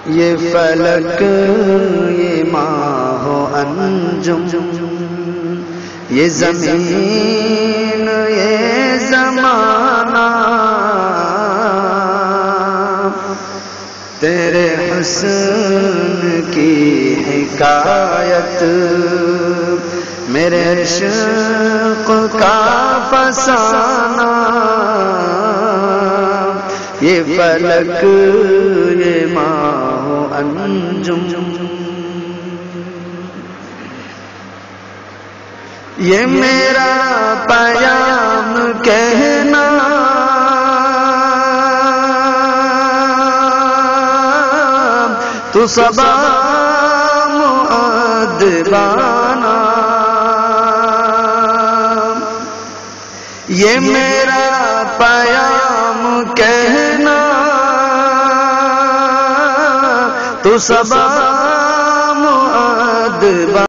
یہ فلک یہ ماہ و انجم، یہ زمین یہ زمانہ، تیرے حسن کی حکایت، میرے عشق کا فسانہ، یہ فلک یہ ماہ و انجم، یہ میرا پیام کہنا، تو صبا مؤدبانہ، یہ میرا پیام کہنا، تو صبا مؤدبانہ۔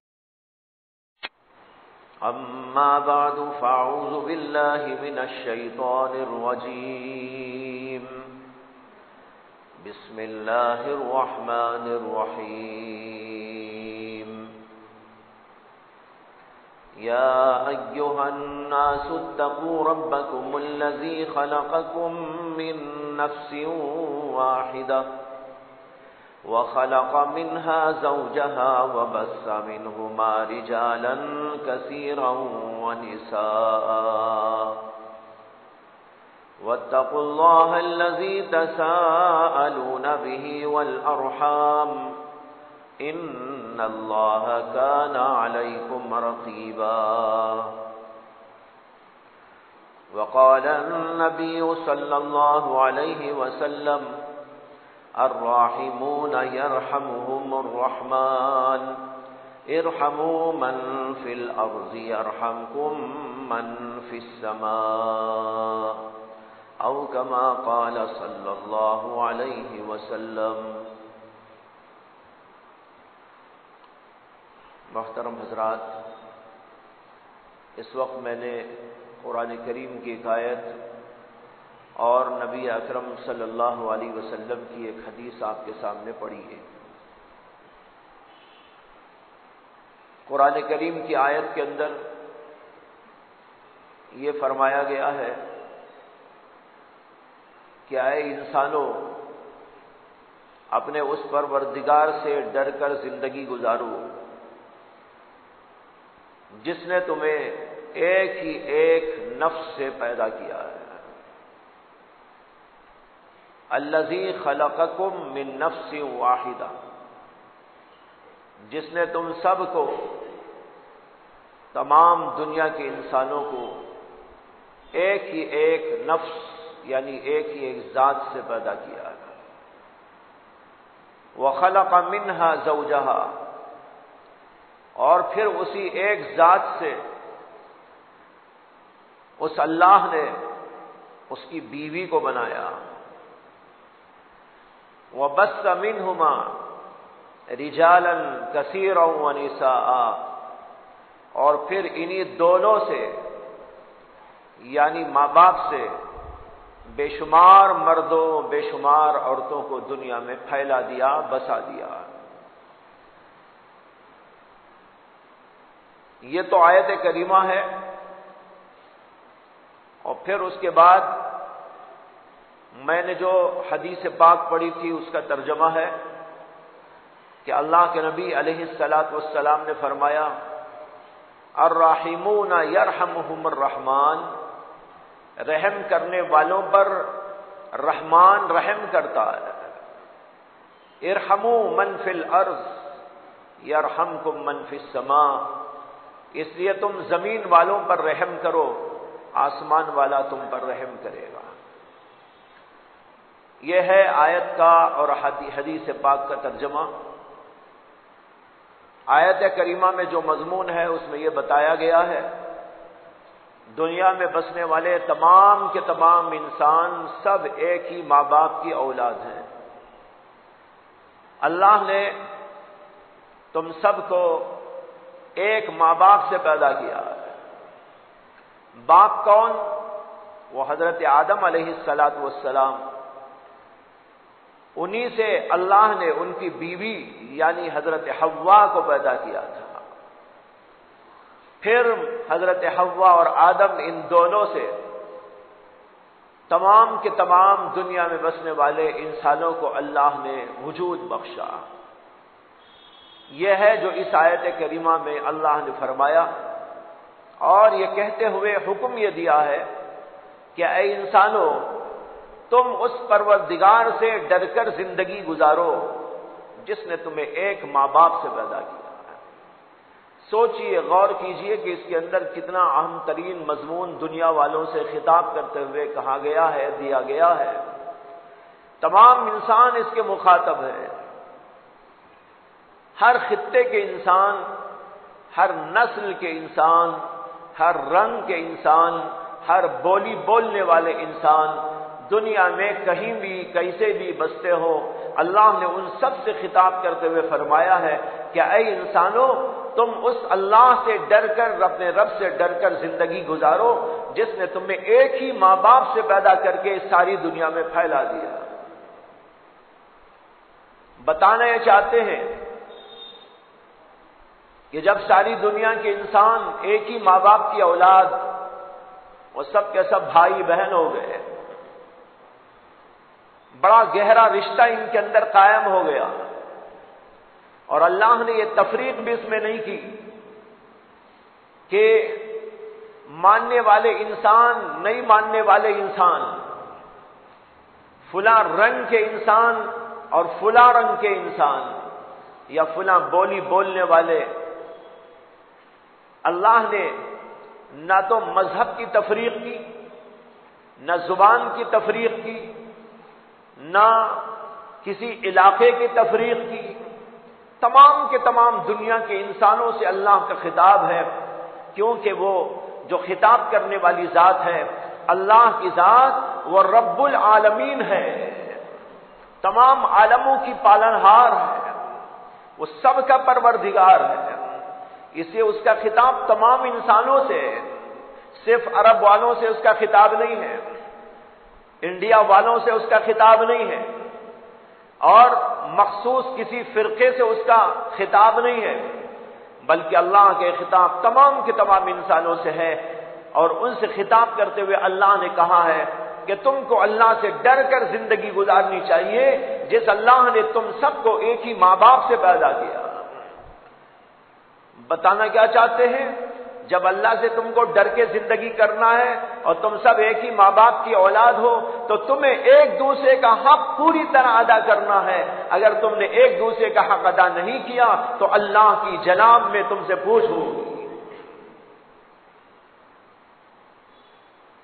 أما بعد فأعوذ بالله من الشيطان الرجيم، بسم الله الرحمن الرحيم، يا أيها الناس اتقوا ربكم الذي خلقكم من نفس واحدة وخلق منها زوجها وبث منهما رجالا كثيرا ونساء، واتقوا الله الذي تساءلون به والأرحام إن الله كان عليكم رقيبا، وقال النبي صلى الله عليه وسلم الراحمون يرحمهم الرحمن ارحموا من في الأرض يرحمكم من في السماء، أو كما قال صلى الله عليه وسلم۔ محترم حضرات، اس وقت میں نے قرآن کریم کی ایک آیت اور نبی اکرم صلی اللہ علیہ وسلم کی ایک حدیث آپ کے سامنے پڑھی ہے۔ قرآن کریم کی آیت کے اندر یہ فرمایا گیا ہے کہ اے انسانوں، اپنے اس پروردگار سے ڈر کر زندگی گزارو جس نے تمہیں ایک ہی ایک نفس سے پیدا کیا ہے۔ الذی خلقکم من نفس واحدہ، جس نے تم سب کو، تمام دنیا کے انسانوں کو ایک ہی ایک نفس یعنی ایک ہی ایک ذات سے پیدا کیا ہے۔ وخلق منها زوجها، اور پھر اسی ایک ذات سے اس اللہ نے اس کی بیوی کو بنایا۔ وَبَثَّ مِنْهُمَا رِجَالًا كَثِيرًا وَنِسَاءً، اور پھر انہی دونوں سے یعنی ماں باپ سے بے شمار مردوں بے شمار عورتوں کو دنیا میں پھیلا دیا، بسا دیا۔ یہ تو آیت کریمہ ہے، اور پھر اس کے بعد میں نے جو حدیث پاک پڑھی تھی اس کا ترجمہ ہے کہ اللہ کے نبی علیہ الصلاۃ والسلام نے فرمایا الراحمون یرحمہم الرحمن، رحم کرنے والوں پر رحمان رحم کرتا ہے۔ ارحموا من فی الارض یرحمکم من فی السماء، اس لیے تم زمین والوں پر رحم کرو، آسمان والا تم پر رحم کرے گا۔ یہ ہے آیت کا اور حدیث پاک کا ترجمہ۔ آیت کریمہ میں جو مضمون ہے اس میں یہ بتایا گیا ہے دنیا میں بسنے والے تمام کے تمام انسان سب ایک ہی ماں باپ کی اولاد ہیں۔ اللہ نے تم سب کو ایک ماں باپ سے پیدا کیا ہے۔ باپ کون؟ وہ حضرت آدم علیہ الصلاۃ والسلام۔ انہی سے اللہ نے ان کی بیوی یعنی حضرت حوا کو پیدا کیا تھا۔ پھر حضرت حوا اور آدم ان دونوں سے تمام کے تمام دنیا میں بسنے والے انسانوں کو اللہ نے وجود بخشا۔ یہ ہے جو اس آیت کریمہ میں اللہ نے فرمایا، اور یہ کہتے ہوئے حکم یہ دیا ہے کہ اے انسانوں، تم اس پروردگار سے ڈر کر زندگی گزارو جس نے تمہیں ایک ماں باپ سے پیدا کیا۔ سوچئے، غور کیجئے کہ اس کے اندر کتنا اہم ترین مضمون دنیا والوں سے خطاب کرتے ہوئے کہا گیا ہے، دیا گیا ہے۔ تمام انسان اس کے مخاطب ہیں، ہر خطے کے انسان، ہر نسل کے انسان، ہر رنگ کے انسان، ہر بولی بولنے والے انسان دنیا میں کہیں بھی کیسے بھی بستے ہو، اللہ نے ان سب سے خطاب کرتے ہوئے فرمایا ہے کہ اے انسانوں، تم اس اللہ سے ڈر کر، اپنے رب سے ڈر کر زندگی گزارو جس نے تمہیں ایک ہی ماں باپ سے پیدا کر کے ساری دنیا میں پھیلا دیا۔ بتانا یہ چاہتے ہیں کہ جب ساری دنیا کے انسان ایک ہی ماں باپ کی اولاد، وہ سب کے سب بھائی بہن ہو گئے، بڑا گہرا رشتہ ان کے اندر قائم ہو گیا، اور اللہ نے یہ تفریق بھی اس میں نہیں کی کہ ماننے والے انسان، نہیں ماننے والے انسان، فلاں رنگ کے انسان اور فلاں رنگ کے انسان، یا فلاں بولی بولنے والے۔ اللہ نے نہ تو مذہب کی تفریق کی، نہ زبان کی تفریق کی، نہ کسی علاقے کی تفریق کی، تمام کے تمام دنیا کے انسانوں سے اللہ کا خطاب ہے، کیونکہ وہ جو خطاب کرنے والی ذات ہے، اللہ کی ذات، وہ رب العالمین ہے، تمام عالموں کی پالنہار ہے، وہ سب کا پروردگار ہے، اس لیے اس کا خطاب تمام انسانوں سے ہے، صرف عرب والوں سے اس کا خطاب نہیں ہے، انڈیا والوں سے اس کا خطاب نہیں ہے، اور مخصوص کسی فرقے سے اس کا خطاب نہیں ہے، بلکہ اللہ کے خطاب تمام کے تمام انسانوں سے ہے، اور ان سے خطاب کرتے ہوئے اللہ نے کہا ہے کہ تم کو اللہ سے ڈر کر زندگی گزارنی چاہیے جس اللہ نے تم سب کو ایک ہی ماں باپ سے پیدا کیا۔ بتانا کیا چاہتے ہیں؟ جب اللہ سے تم کو ڈر کے زندگی کرنا ہے اور تم سب ایک ہی ماں باپ کی اولاد ہو تو تمہیں ایک دوسرے کا حق پوری طرح ادا کرنا ہے۔ اگر تم نے ایک دوسرے کا حق ادا نہیں کیا تو اللہ کی جناب میں تم سے پوچھوں۔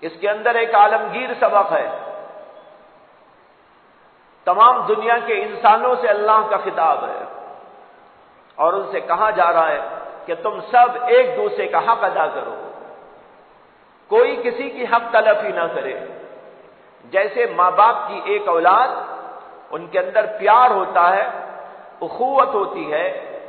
اس کے اندر ایک عالمگیر سبق ہے، تمام دنیا کے انسانوں سے اللہ کا خطاب ہے، اور ان سے کہا جا رہا ہے کہ تم سب ایک دوسرے کا حق ادا کرو، کوئی کسی کی حق تلفی نہ کرے۔ جیسے ماں باپ کی ایک اولاد، ان کے اندر پیار ہوتا ہے، اخوت ہوتی ہے،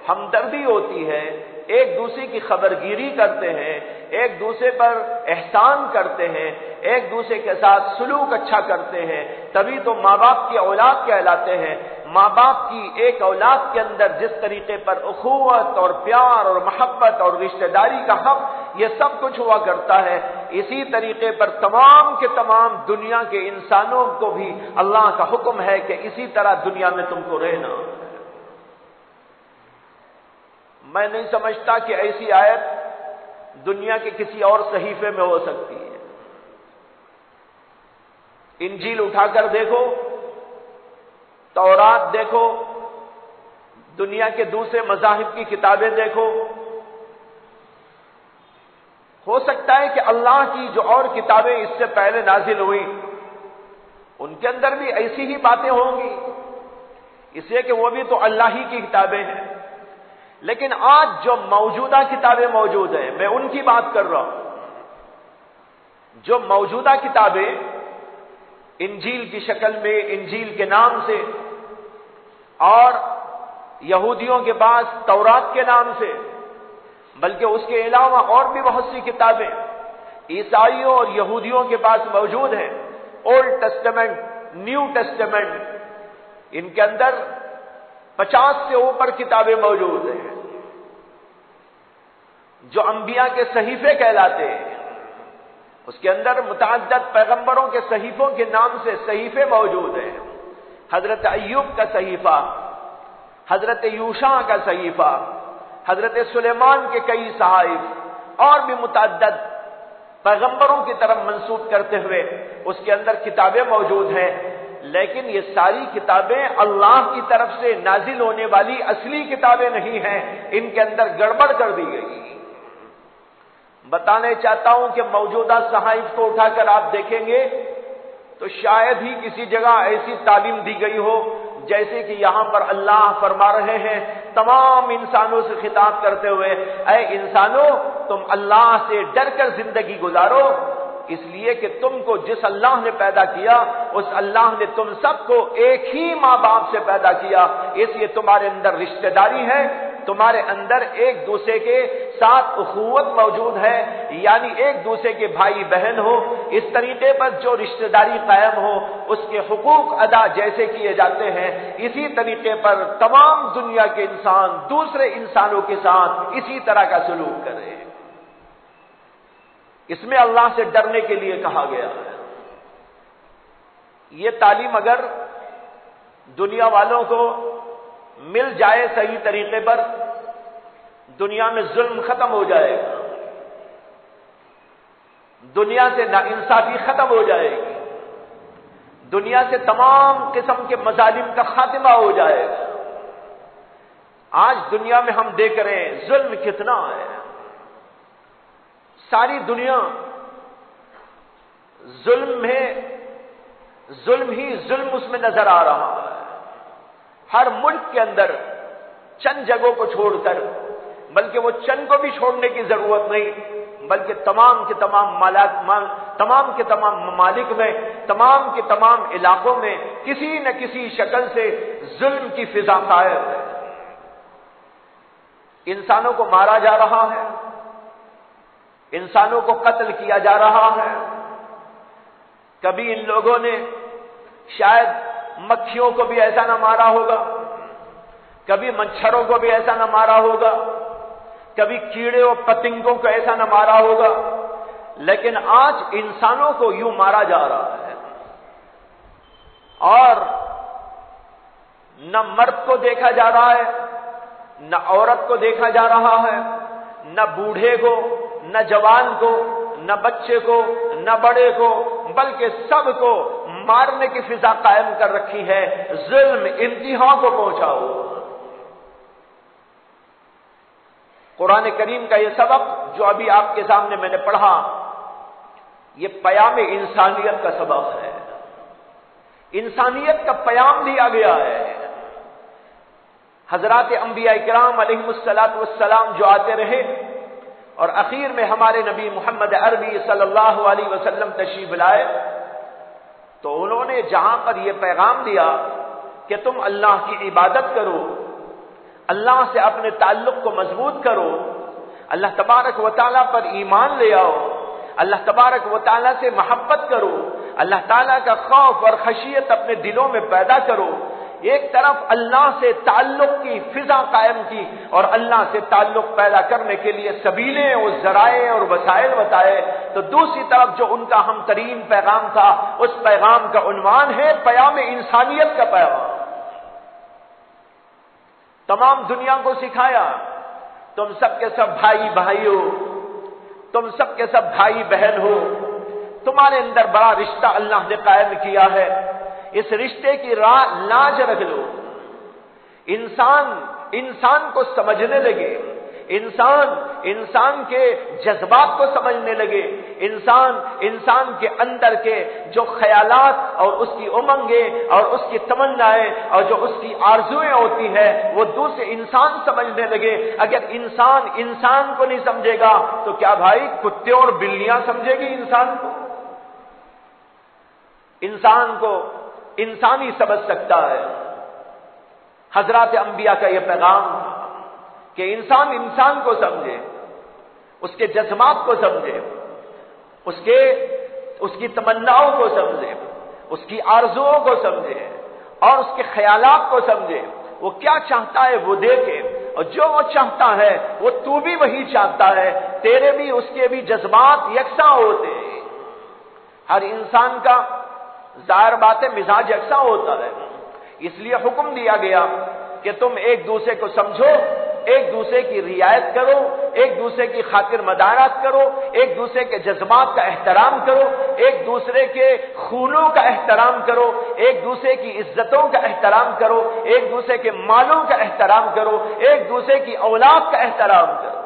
ہمدردی ہوتی ہے، ایک دوسرے کی خبرگیری کرتے ہیں، ایک دوسرے پر احسان کرتے ہیں، ایک دوسرے کے ساتھ سلوک اچھا کرتے ہیں، تبھی تو ماں باپ کی اولاد کہلاتے ہیں۔ ماں باپ کی ایک اولاد کے اندر جس طریقے پر اخوت اور پیار اور محبت اور رشتہ داری کا حق، یہ سب کچھ ہوا کرتا ہے، اسی طریقے پر تمام کے تمام دنیا کے انسانوں کو بھی اللہ کا حکم ہے کہ اسی طرح دنیا میں تم کو رہنا۔ میں نہیں سمجھتا کہ ایسی آیت دنیا کے کسی اور صحیفے میں ہو سکتی ہے۔ انجیل اٹھا کر دیکھو، تورات دیکھو، دنیا کے دوسرے مذاہب کی کتابیں دیکھو، ہو سکتا ہے کہ اللہ کی جو اور کتابیں اس سے پہلے نازل ہوئی ان کے اندر بھی ایسی ہی باتیں ہوں گی، اس لیے کہ وہ بھی تو اللہ ہی کی کتابیں ہیں۔ لیکن آج جو موجودہ کتابیں موجود ہیں، میں ان کی بات کر رہا ہوں۔ جو موجودہ کتابیں انجیل کی شکل میں، انجیل کے نام سے، اور یہودیوں کے پاس تورات کے نام سے، بلکہ اس کے علاوہ اور بھی بہت سی کتابیں عیسائیوں اور یہودیوں کے پاس موجود ہیں، اولڈ ٹیسٹمنٹ، نیو ٹیسٹمنٹ، ان کے اندر 50 سے اوپر کتابیں موجود ہیں جو انبیاء کے صحیفے کہلاتے ہیں. اس کے اندر متعدد پیغمبروں کے صحیفوں کے نام سے صحیفے موجود ہیں. حضرت ایوب کا صحیفہ، حضرت یوشع کا صحیفہ، حضرت سلیمان کے کئی صحائف اور بھی متعدد پیغمبروں کی طرف منسوب کرتے ہوئے اس کے اندر کتابیں موجود ہیں. لیکن یہ ساری کتابیں اللہ کی طرف سے نازل ہونے والی اصلی کتابیں نہیں ہیں، ان کے اندر گڑبڑ کر دی گئی. بتانے چاہتا ہوں کہ موجودہ صحائف کو اٹھا کر آپ دیکھیں گے تو شاید ہی کسی جگہ ایسی تعلیم دی گئی ہو جیسے کہ یہاں پر اللہ فرما رہے ہیں تمام انسانوں سے خطاب کرتے ہوئے، اے انسانوں تم اللہ سے ڈر کر زندگی گزارو، اس لیے کہ تم کو جس اللہ نے پیدا کیا اس اللہ نے تم سب کو ایک ہی ماں باپ سے پیدا کیا، اس لیے تمہارے اندر رشتہ داری ہے، تمہارے اندر ایک دوسرے کے ساتھ اخوت موجود ہے، یعنی ایک دوسرے کے بھائی بہن ہو. اس طریقے پر جو رشتہ داری قائم ہو اس کے حقوق ادا جیسے کیے جاتے ہیں، اسی طریقے پر تمام دنیا کے انسان دوسرے انسانوں کے ساتھ اسی طرح کا سلوک کریں. اس میں اللہ سے ڈرنے کے لیے کہا گیا ہے. یہ تعلیم اگر دنیا والوں کو مل جائے صحیح طریقے پر، دنیا میں ظلم ختم ہو جائے گا، دنیا سے ناانصافی ختم ہو جائے گی، دنیا سے تمام قسم کے مظالم کا خاتمہ ہو جائے گا. آج دنیا میں ہم دیکھ رہے ہیں ظلم کتنا ہے. ساری دنیا ظلم میں ظلم ہی ظلم اس میں نظر آ رہا ہے. ہر ملک کے اندر چند جگہوں کو چھوڑ کر، بلکہ وہ چند کو بھی چھوڑنے کی ضرورت نہیں، بلکہ تمام کے تمام ممالک میں، تمام کے تمام علاقوں میں کسی نہ کسی شکل سے ظلم کی فضا قائم ہے. انسانوں کو مارا جا رہا ہے، انسانوں کو قتل کیا جا رہا ہے. کبھی ان لوگوں نے شاید مکھیوں کو بھی ایسا نہ مارا ہوگا، کبھی مچھروں کو بھی ایسا نہ مارا ہوگا، کبھی کیڑے اور پتنگوں کو ایسا نہ مارا ہوگا، لیکن آج انسانوں کو یوں مارا جا رہا ہے. اور نہ مرد کو دیکھا جا رہا ہے، نہ عورت کو دیکھا جا رہا ہے، نہ بوڑھے کو، نہ جوان کو، نہ بچے کو، نہ بڑے کو، بلکہ سب کو مارنے کی فضا قائم کر رکھی ہے. ظلم انتہا کو پہنچا ہوا. قرآن کریم کا یہ سبق جو ابھی آپ کے سامنے میں نے پڑھا، یہ پیام انسانیت کا سبق ہے. انسانیت کا پیام دیا گیا ہے. حضرات انبیاء کرام علیہم الصلاۃ والسلام جو آتے رہے اور اخیر میں ہمارے نبی محمد عربی صلی اللہ علیہ وسلم تشریف لائے، تو انہوں نے جہاں پر یہ پیغام دیا کہ تم اللہ کی عبادت کرو، اللہ سے اپنے تعلق کو مضبوط کرو، اللہ تبارک و تعالیٰ پر ایمان لے آؤ، اللہ تبارک و تعالیٰ سے محبت کرو، اللہ تعالیٰ کا خوف اور خشیت اپنے دلوں میں پیدا کرو. ایک طرف اللہ سے تعلق کی فضا قائم کی اور اللہ سے تعلق پیدا کرنے کے لیے سبیلیں اور ذرائع اور وسائل بتائے، تو دوسری طرف جو ان کا ہم ترین پیغام تھا، اس پیغام کا عنوان ہے پیام انسانیت کا پیغام. تمام دنیا کو سکھایا تم سب کے سب بھائی بھائی ہو، تم سب کے سب بھائی بہن ہو، تمہارے اندر بڑا رشتہ اللہ نے قائم کیا ہے، اس رشتے کی لاج رکھ لو. انسان کو سمجھنے لگے، انسان کے جذبات کو سمجھنے لگے، انسان کے اندر کے جو خیالات اور اس کی امنگیں اور اس کی تمنائیں اور جو اس کی آرزویں ہوتی ہیں وہ دوسرے انسان سمجھنے لگے. اگر انسان کو نہیں سمجھے گا تو کیا بھائی کتے اور بلیاں سمجھے گی انسان کو؟ انسان کو انسان ہی سمجھ سکتا ہے. حضرات انبیاء کا یہ پیغام تھا کہ انسان کو سمجھے، اس کے جذبات کو سمجھے، اس کی تمناؤں کو سمجھے، اس کی آرزوؤں کو سمجھے، اور اس کے خیالات کو سمجھے، وہ کیا چاہتا ہے وہ دیکھے، اور جو وہ چاہتا ہے وہ تو بھی وہی چاہتا ہے، تیرے بھی اس کے بھی جذبات یکساں ہوتے ہیں۔ ہر انسان کا ظاہر بات ہے مزاج یکساں ہوتا ہے، اس لیے حکم دیا گیا کہ تم ایک دوسرے کو سمجھو، ایک دوسرے کی رعایت کرو، ایک دوسرے کی خاطر مدارات کرو، ایک دوسرے کے جذبات کا احترام کرو، ایک دوسرے کے خونوں کا احترام کرو، ایک دوسرے کی عزتوں کا احترام کرو، ایک دوسرے کے مالوں کا احترام کرو، ایک دوسرے کی اولاد کا احترام کرو۔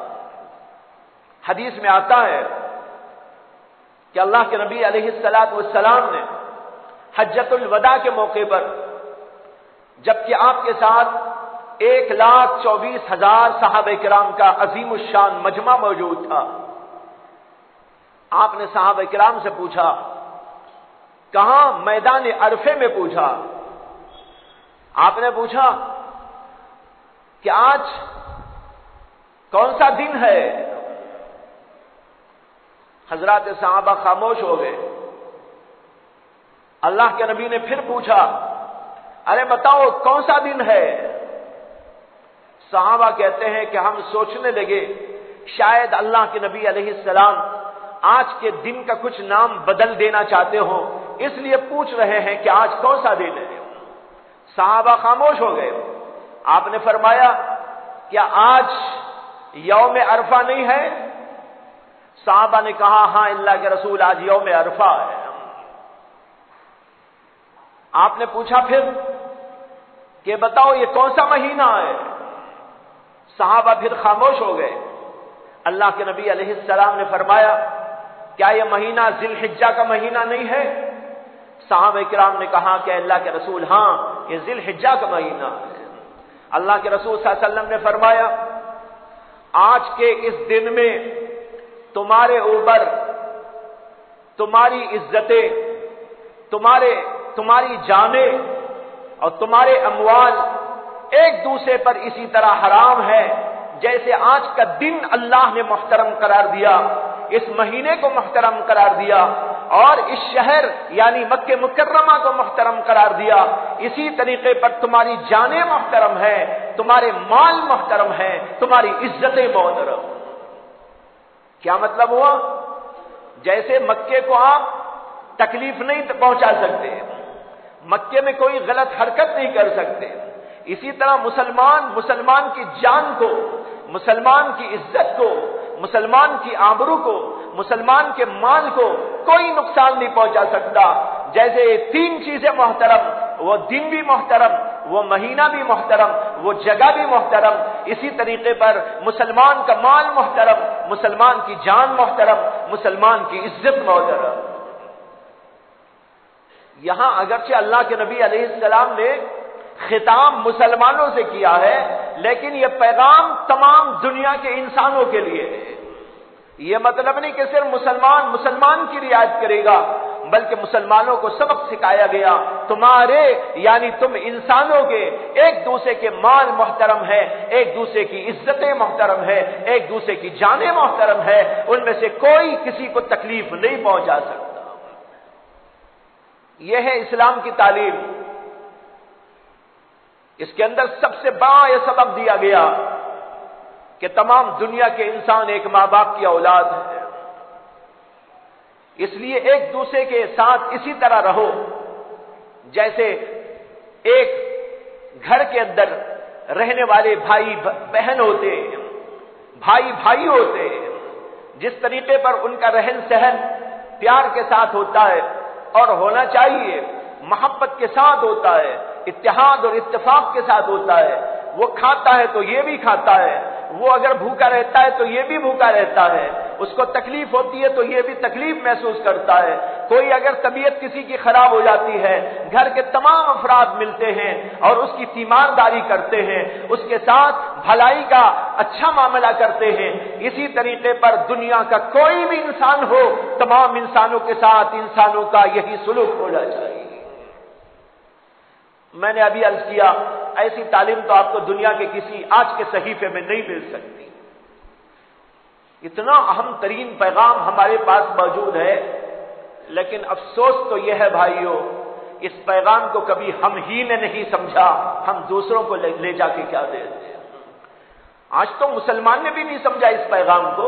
حدیث میں آتا ہے کہ اللہ کے نبی علیہ السلام نے حجۃ الوداع کے موقع پر، جبکہ آپ کے ساتھ 1,24,000 صحابہ کرام کا عظیم الشان مجمع موجود تھا، آپ نے صحابہ کرام سے پوچھا، کہاں؟ میدان عرفے میں پوچھا۔ آپ نے پوچھا کہ آج کون سا دن ہے؟ حضرات صحابہ خاموش ہو گئے۔ اللہ کے نبی نے پھر پوچھا، ارے بتاؤ کون سا دن ہے؟ صحابہ کہتے ہیں کہ ہم سوچنے لگے شاید اللہ کے نبی علیہ السلام آج کے دن کا کچھ نام بدل دینا چاہتے ہو، اس لیے پوچھ رہے ہیں کہ آج کون سا دن ہے۔ صحابہ خاموش ہو گئے۔ آپ نے فرمایا، کیا آج یوم عرفہ نہیں ہے؟ صحابہ نے کہا، ہاں اللہ کے رسول آج یوم عرفہ ہے۔ آپ نے پوچھا پھر کہ بتاؤ یہ کون سا مہینہ ہے؟ صحابہ پھر خاموش ہو گئے۔ اللہ کے نبی علیہ السلام نے فرمایا، کیا یہ مہینہ ذی الحجہ کا مہینہ نہیں ہے؟ صحابہ کرام نے کہا کہ اللہ کے رسول ہاں یہ ذی الحجہ کا مہینہ ہے۔ اللہ کے رسول صلی اللہ علیہ وسلم نے فرمایا، آج کے اس دن میں تمہارے اوپر تمہاری عزتیں، تمہاری جانیں اور تمہارے اموال ایک دوسرے پر اسی طرح حرام ہے جیسے آج کا دن اللہ نے محترم قرار دیا، اس مہینے کو محترم قرار دیا اور اس شہر یعنی مکہ مکرمہ کو محترم قرار دیا، اسی طریقے پر تمہاری جانیں محترم ہیں، تمہارے مال محترم ہیں، تمہاری عزتیں محترم۔ کیا مطلب ہوا؟ جیسے مکے کو آپ تکلیف نہیں پہنچا سکتے، مکے میں کوئی غلط حرکت نہیں کر سکتے، اسی طرح مسلمان کی جان کو، مسلمان کی عزت کو، مسلمان کی آبرو کو، مسلمان کے مال کو کوئی نقصان نہیں پہنچا سکتا۔ جیسے یہ تین چیزیں محترم، وہ دن بھی محترم، وہ مہینہ بھی محترم، وہ جگہ بھی محترم، اسی طریقے پر مسلمان کا مال محترم، مسلمان کی جان محترم، مسلمان کی عزت محترم۔ یہاں اگرچہ اللہ کے نبی علیہ السلام نے خطاب مسلمانوں سے کیا ہے، لیکن یہ پیغام تمام دنیا کے انسانوں کے لیے ہے۔ یہ مطلب نہیں کہ صرف مسلمان کی رعایت کرے گا، بلکہ مسلمانوں کو سبق سکھایا گیا، تمہارے یعنی تم انسانوں کے ایک دوسرے کے مال محترم ہے، ایک دوسرے کی عزتیں محترم ہے، ایک دوسرے کی جانیں محترم ہے، ان میں سے کوئی کسی کو تکلیف نہیں پہنچا سکتا۔ یہ ہے اسلام کی تعلیم۔ اس کے اندر سب سے بڑا یہ سبق دیا گیا کہ تمام دنیا کے انسان ایک ماں باپ کی اولاد ہے، اس لیے ایک دوسرے کے ساتھ اسی طرح رہو جیسے ایک گھر کے اندر رہنے والے بھائی بہن ہوتے ہیں، بھائی ہوتے ہیں، جس طریقے پر ان کا رہن سہن پیار کے ساتھ ہوتا ہے اور ہونا چاہیے، محبت کے ساتھ ہوتا ہے، اتحاد اور اتفاق کے ساتھ ہوتا ہے۔ وہ کھاتا ہے تو یہ بھی کھاتا ہے، وہ اگر بھوکا رہتا ہے تو یہ بھی بھوکا رہتا ہے، اس کو تکلیف ہوتی ہے تو یہ بھی تکلیف محسوس کرتا ہے، کوئی اگر طبیعت کسی کی خراب ہو جاتی ہے، گھر کے تمام افراد ملتے ہیں اور اس کی تیمارداری کرتے ہیں، اس کے ساتھ بھلائی کا اچھا معاملہ کرتے ہیں۔ اسی طریقے پر دنیا کا کوئی بھی انسان ہو، تمام انسانوں کے ساتھ انسانوں کا یہی سلوک ہونا چاہیے۔ میں نے ابھی عرض کیا، ایسی تعلیم تو آپ کو دنیا کے کسی آج کے صحیفے میں نہیں مل سکتی۔ اتنا اہم ترین پیغام ہمارے پاس موجود ہے، لیکن افسوس تو یہ ہے بھائیو، اس پیغام کو کبھی ہم ہی نے نہیں سمجھا، ہم دوسروں کو لے جا کے کیا دیتے ہیں۔ آج تو مسلمان نے بھی نہیں سمجھا اس پیغام کو۔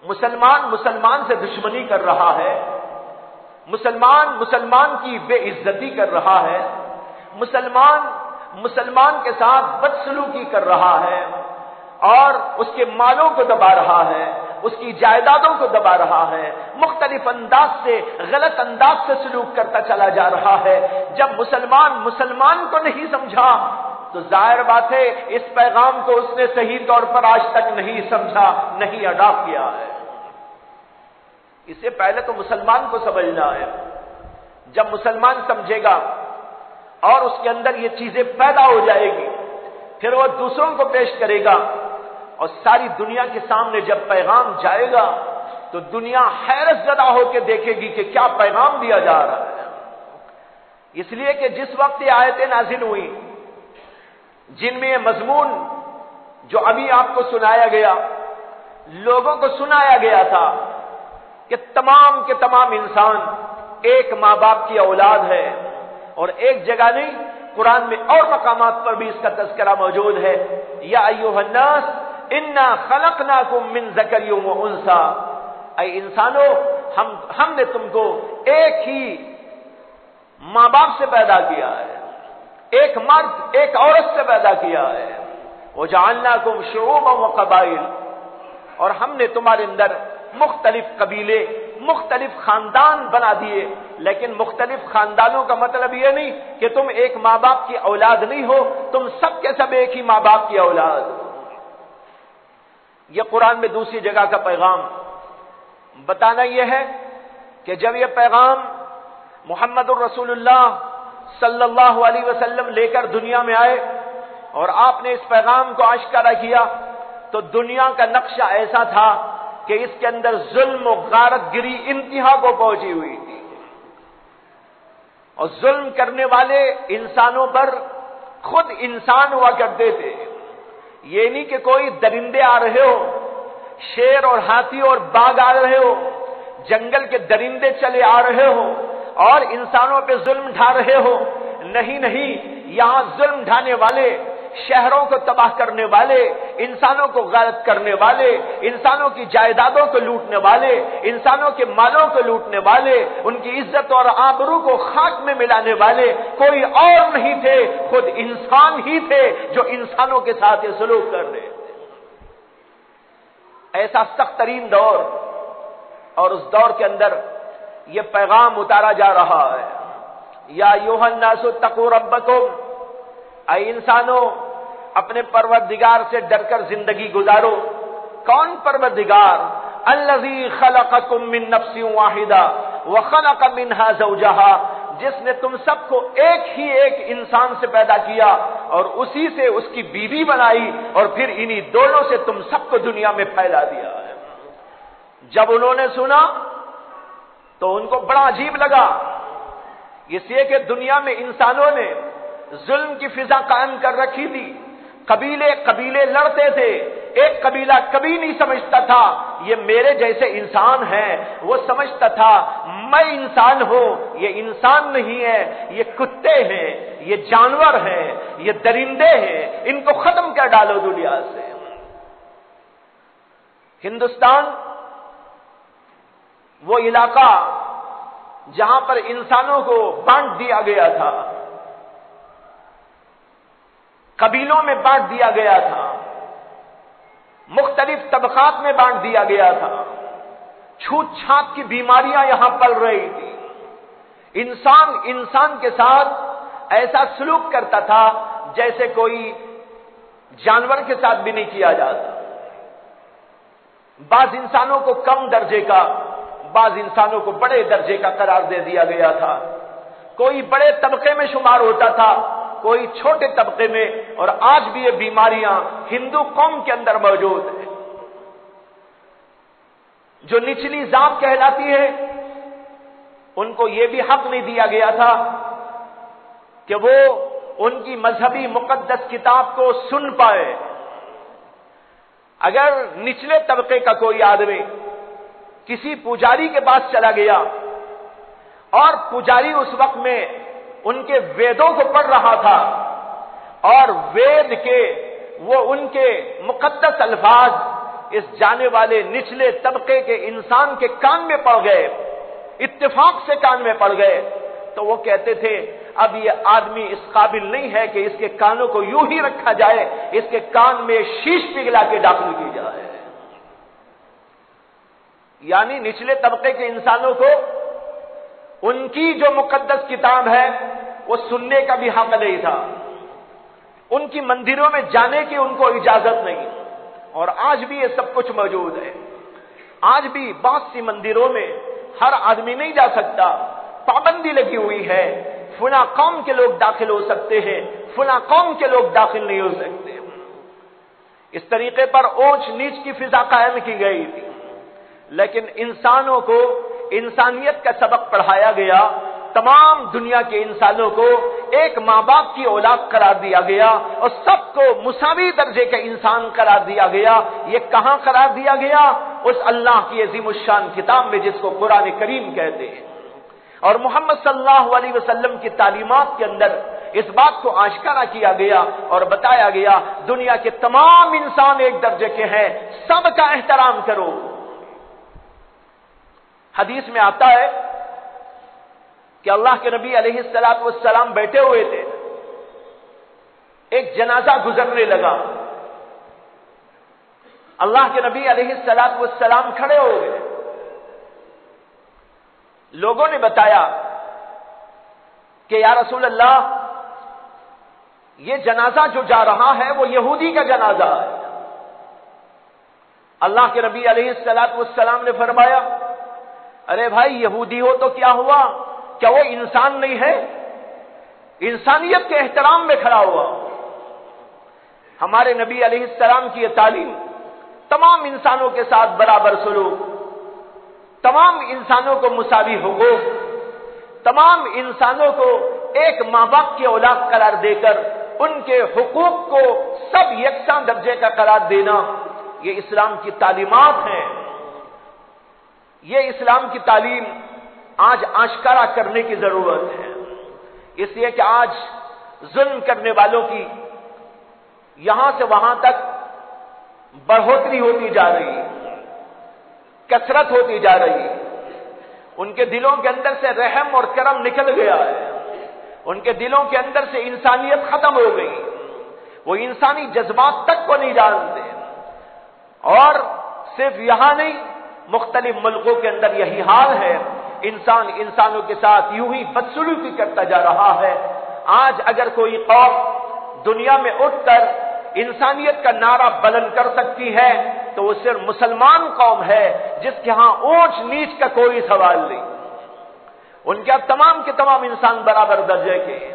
مسلمان سے دشمنی کر رہا ہے، مسلمان کی بے عزتی کر رہا ہے، مسلمان کے ساتھ بدسلوکی کر رہا ہے، اور اس کے مالوں کو دبا رہا ہے، اس کی جائیدادوں کو دبا رہا ہے، مختلف انداز سے، غلط انداز سے سلوک کرتا چلا جا رہا ہے۔ جب مسلمان کو نہیں سمجھا تو ظاہر بات ہے اس پیغام کو اس نے صحیح طور پر آج تک نہیں سمجھا، نہیں ادا کیا ہے۔ اس سے پہلے تو مسلمان کو سمجھنا ہے۔ جب مسلمان سمجھے گا اور اس کے اندر یہ چیزیں پیدا ہو جائے گی، پھر وہ دوسروں کو پیش کرے گا، اور ساری دنیا کے سامنے جب پیغام جائے گا تو دنیا حیرت زدہ ہو کے دیکھے گی کہ کیا پیغام دیا جا رہا ہے۔ اس لیے کہ جس وقت یہ آیتیں نازل ہوئی جن میں یہ مضمون جو ابھی آپ کو سنایا گیا، لوگوں کو سنایا گیا تھا کہ تمام کے تمام انسان ایک ماں باپ کی اولاد ہے، اور ایک جگہ نہیں، قرآن میں اور مقامات پر بھی اس کا تذکرہ موجود ہے۔ یا ایھا الناس انا خلقناکم من ذکر و انثی، اے انسانوں ہم نے تم کو ایک ہی ماں باپ سے پیدا کیا ہے، ایک مرد ایک عورت سے پیدا کیا ہے۔ وجعلناکم شعوبا وقبائل، اور ہم نے تمہارے اندر مختلف قبیلے، مختلف خاندان بنا دیے، لیکن مختلف خاندانوں کا مطلب یہ نہیں کہ تم ایک ماں باپ کی اولاد نہیں ہو، تم سب کے سب ایک ہی ماں باپ کی اولاد ہو۔ یہ قرآن میں دوسری جگہ کا پیغام بتانا یہ ہے کہ جب یہ پیغام محمد الرسول اللہ صلی اللہ علیہ وسلم لے کر دنیا میں آئے اور آپ نے اس پیغام کو آشکارا کیا، تو دنیا کا نقشہ ایسا تھا کہ اس کے اندر ظلم و غارت گری انتہا کو پہنچی ہوئی تھی، اور ظلم کرنے والے انسانوں پر خود انسان ہوا کرتے تھے۔ یہ نہیں کہ کوئی درندے آ رہے ہو، شیر اور ہاتھی اور باغ آ رہے ہو، جنگل کے درندے چلے آ رہے ہو اور انسانوں پہ ظلم ڈھا رہے ہو، نہیں، یہاں ظلم ڈھانے والے، شہروں کو تباہ کرنے والے، انسانوں کو غارت کرنے والے، انسانوں کی جائیدادوں کو لوٹنے والے، انسانوں کے مالوں کو لوٹنے والے، ان کی عزت اور آبرو کو خاک میں ملانے والے کوئی اور نہیں تھے، خود انسان ہی تھے جو انسانوں کے ساتھ یہ سلوک کر رہے تھے۔ ایسا سخت ترین دور، اور اس دور کے اندر یہ پیغام اتارا جا رہا ہے۔ یا ایھا الناس اتقوا ربکم، اے انسانوں اپنے پروردگار سے ڈر کر زندگی گزارو۔ کون پروردگار؟ الذی خلقکم من نفس واحدہ وخلق منها زوجہا، جس نے تم سب کو ایک انسان سے پیدا کیا اور اسی سے اس کی بیوی بنائی، اور پھر انہی دونوں سے تم سب کو دنیا میں پھیلا دیا ہے۔ جب انہوں نے سنا تو ان کو بڑا عجیب لگا، اس لیے کہ دنیا میں انسانوں نے ظلم کی فضا قائم کر رکھی تھی، قبیلے لڑتے تھے، ایک قبیلہ کبھی نہیں سمجھتا تھا یہ میرے جیسے انسان ہیں، وہ سمجھتا تھا میں انسان ہوں، یہ انسان نہیں ہے، یہ کتے ہیں، یہ جانور ہیں، یہ درندے ہیں، ان کو ختم کر ڈالو دنیا سے۔ ہندوستان وہ علاقہ جہاں پر انسانوں کو بانٹ دیا گیا تھا، قبیلوں میں بانٹ دیا گیا تھا، مختلف طبقات میں بانٹ دیا گیا تھا، چھوت چھات کی بیماریاں یہاں پل رہی تھی، انسان کے ساتھ ایسا سلوک کرتا تھا جیسے کوئی جانور کے ساتھ بھی نہیں کیا جاتا۔ بعض انسانوں کو کم درجے کا، بعض انسانوں کو بڑے درجے کا قرار دے دیا گیا تھا، کوئی بڑے طبقے میں شمار ہوتا تھا، کوئی چھوٹے طبقے میں، اور آج بھی یہ بیماریاں ہندو قوم کے اندر موجود ہیں۔ جو نچلی ذات کہلاتی ہے ان کو یہ بھی حق نہیں دیا گیا تھا کہ وہ ان کی مذہبی مقدس کتاب کو سن پائے۔ اگر نچلے طبقے کا کوئی آدمی کسی پجاری کے پاس چلا گیا اور پجاری اس وقت میں ان کے ویدوں کو پڑھ رہا تھا اور وید کے وہ ان کے مقدس الفاظ اس جانے والے نچلے طبقے کے انسان کے کان میں پڑ گئے، اتفاق سے کان میں پڑ گئے، تو وہ کہتے تھے اب یہ آدمی اس قابل نہیں ہے کہ اس کے کانوں کو یوں ہی رکھا جائے، اس کے کان میں شیش پگھلا کے داخل کی جائے۔ یعنی نچلے طبقے کے انسانوں کو ان کی جو مقدس کتاب ہے وہ سننے کا بھی حق نہیں تھا، ان کی مندروں میں جانے کی ان کو اجازت نہیں، اور آج بھی یہ سب کچھ موجود ہے۔ آج بھی بہت سی مندروں میں ہر آدمی نہیں جا سکتا، پابندی لگی ہوئی ہے، فلاں قوم کے لوگ داخل ہو سکتے ہیں، فلاں قوم کے لوگ داخل نہیں ہو سکتے۔ اس طریقے پر اونچ نیچ کی فضا قائم کی گئی تھی، لیکن انسانوں کو انسانیت کا سبق پڑھایا گیا، تمام دنیا کے انسانوں کو ایک ماں باپ کی اولاد قرار دیا گیا اور سب کو مساوی درجے کا انسان قرار دیا گیا۔ یہ کہاں قرار دیا گیا؟ اس اللہ کی عظیم الشان کتاب میں جس کو قرآن کریم کہتے ہیں، اور محمد صلی اللہ علیہ وسلم کی تعلیمات کے اندر اس بات کو آشکارا کیا گیا اور بتایا گیا دنیا کے تمام انسان ایک درجے کے ہیں، سب کا احترام کرو۔ حدیث میں آتا ہے کہ اللہ کے نبی علیہ الصلوۃ والسلام بیٹھے ہوئے تھے، ایک جنازہ گزرنے لگا، اللہ کے نبی علیہ الصلوۃ والسلام کھڑے ہو گئے۔ لوگوں نے بتایا کہ یا رسول اللہ، یہ جنازہ جو جا رہا ہے وہ یہودی کا جنازہ ہے۔ اللہ کے نبی علیہ الصلوۃ والسلام نے فرمایا ارے بھائی، یہودی ہو تو کیا ہوا، کیا وہ انسان نہیں ہے؟ انسانیت کے احترام میں کھڑا ہوا۔ ہمارے نبی علیہ السلام کی یہ تعلیم، تمام انسانوں کے ساتھ برابر سلوک، تمام انسانوں کو مساوی حقوق، تمام انسانوں کو ایک ماں باپ کی اولاد قرار دے کر ان کے حقوق کو سب یکساں درجے کا قرار دینا، یہ اسلام کی تعلیمات ہیں۔ یہ اسلام کی تعلیم آج آشکارا کرنے کی ضرورت ہے، اس لیے کہ آج ظلم کرنے والوں کی یہاں سے وہاں تک بڑھوتری ہوتی جا رہی ہے، کثرت ہوتی جا رہی ہے، ان کے دلوں کے اندر سے رحم اور کرم نکل گیا ہے، ان کے دلوں کے اندر سے انسانیت ختم ہو گئی، وہ انسانی جذبات تک کو نہیں جانتے، اور صرف یہاں نہیں مختلف ملکوں کے اندر یہی حال ہے، انسان انسانوں کے ساتھ یوں ہی بدسلوکی کرتا جا رہا ہے۔ آج اگر کوئی قوم دنیا میں اٹھ کر انسانیت کا نعرہ بلند کر سکتی ہے تو وہ صرف مسلمان قوم ہے، جس کے ہاں اونچ نیچ کا کوئی سوال نہیں، ان کے تمام کے تمام انسان برابر درجے کے ہیں۔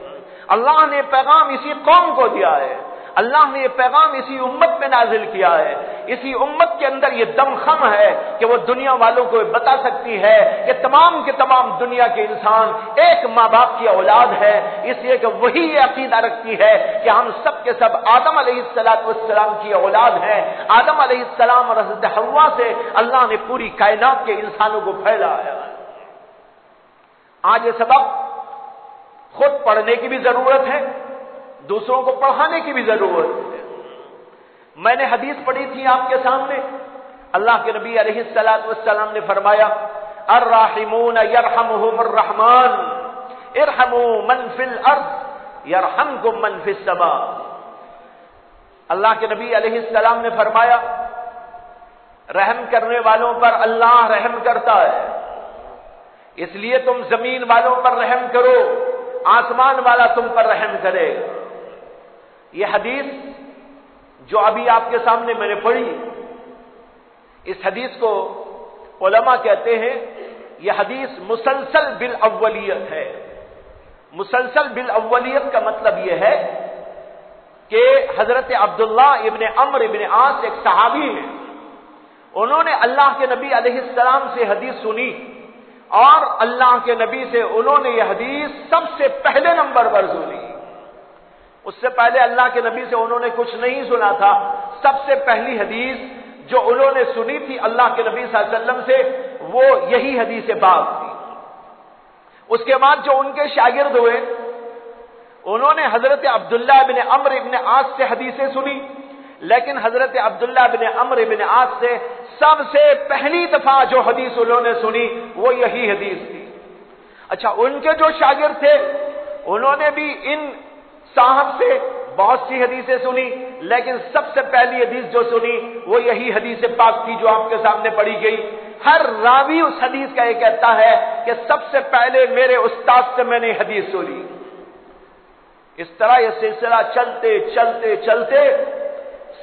اللہ نے پیغام اسی قوم کو دیا ہے، اللہ نے یہ پیغام اسی امت میں نازل کیا ہے، اسی امت کے اندر یہ دم خم ہے کہ وہ دنیا والوں کو بتا سکتی ہے کہ تمام کے تمام دنیا کے انسان ایک ماں باپ کی اولاد ہے، اس لیے کہ وہی یہ عقیدہ رکھتی ہے کہ ہم سب کے سب آدم علیہ السلام کی اولاد ہیں۔ آدم علیہ السلام اور حضرت حوا سے اللہ نے پوری کائنات کے انسانوں کو پھیلایا ہے۔ آج یہ سبق خود پڑھنے کی بھی ضرورت ہے، دوسروں کو پڑھانے کی بھی ضرورت ہے۔ میں نے حدیث پڑھی تھی آپ کے سامنے، اللہ کے نبی علیہ الصلوۃ والسلام نے فرمایا الراحمون یرحمہم الرحمن ارحموا من فی الارض یرحمکم من فی السماء۔ اللہ کے نبی علیہ السلام نے فرمایا رحم کرنے والوں پر اللہ رحم کرتا ہے، اس لیے تم زمین والوں پر رحم کرو، آسمان والا تم پر رحم کرے گا۔ یہ حدیث جو ابھی آپ کے سامنے میں نے پڑھی، اس حدیث کو علماء کہتے ہیں یہ حدیث مسلسل بالاولیت ہے۔ مسلسل بالاولیت کا مطلب یہ ہے کہ حضرت عبداللہ ابن عمرو ابن عاص ایک صحابی ہیں، انہوں نے اللہ کے نبی علیہ السلام سے حدیث سنی، اور اللہ کے نبی سے انہوں نے یہ حدیث سب سے پہلے نمبر پر سنی۔ اس سے پہلے اللہ کے نبی سے انہوں نے کچھ نہیں سنا تھا، سب سے پہلی حدیث جو انہوں نے سنی تھی اللہ کے نبی صلی اللہ علیہ وسلم سے وہ یہی حدیث پاک تھی۔ اس کے بعد جو ان کے شاگرد ہوئے انہوں نے حضرت عبداللہ بن عمرو بن عاص سے حدیثیں سنی، لیکن حضرت عبداللہ بن عمرو بن عاص سے سب سے پہلی دفعہ جو حدیث انہوں نے سنی وہ یہی حدیث تھی۔ اچھا، ان کے جو شاگرد تھے انہوں نے بھی ان صاحب سے بہت سی حدیثیں سنی، لیکن سب سے پہلی حدیث جو سنی وہ یہی حدیث پاک تھی جو آپ کے سامنے پڑھی گئی۔ ہر راوی اس حدیث کا یہ کہتا ہے کہ سب سے پہلے میرے استاد سے میں نے حدیث سنی۔ اس طرح یہ سلسلہ چلتے چلتے چلتے